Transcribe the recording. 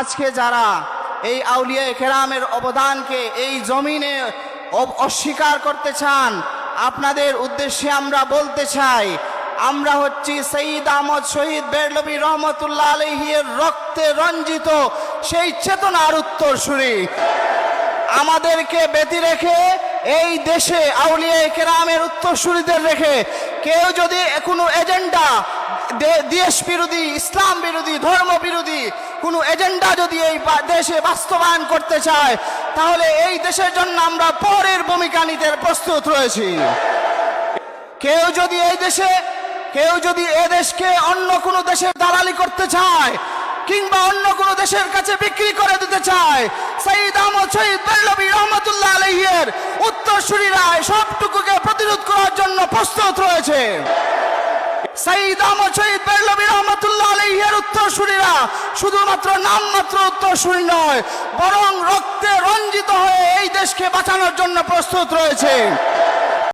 আজকে যারা এই আউলিয়া কেরামের অবদানকে এই জমিনে অস্বীকার করতে চান, আপনাদের উদ্দেশ্যে আমরা বলতে চাই, আমরা হচ্ছি সঈদ আহমদ শহীদ বেরলভী রহমতুল্লাহ আলাইহির রক্তে রঞ্জিত সেই চেতনার উত্তরসূরি। আমাদেরকে ব্যতি রেখে এই দেশে আউলিয়া কেরামের উত্তরসূরিদের রেখে কেউ যদি কোনো এজেন্ডা, দেশ বিরোধী, ইসলাম বিরোধী, ধর্ম বিরোধী কোনো এজেন্ডা যদি এই দেশে বাস্তবায়ন করতে চায়, তাহলে এই দেশের জন্য আমরা পরের ভূমিকা নিতে প্রস্তুত রয়েছি। কেউ যদি এই দেশকে অন্য কোনো দেশের দালালি করতে চায় কিংবা অন্য কোনো দেশের কাছে বিক্রি করে দিতে চায়, সঈদ আহমদ শহীদ বেরলভী রহমতুল্লাহ আলাইহির উত্তরসূরিরা সবটুকুকে প্রতিরোধ করার জন্য প্রস্তুত রয়েছে। সঈদ আহমদ শহীদ বেরলভী রহমতুল্লাহ আলাইহির উত্তরসূরিরা শুধুমাত্র নামমাত্র উত্তরসূরি নয়, বরং রক্তে রঞ্জিত হয়ে এই দেশকে বাঁচানোর জন্য প্রস্তুত রয়েছে।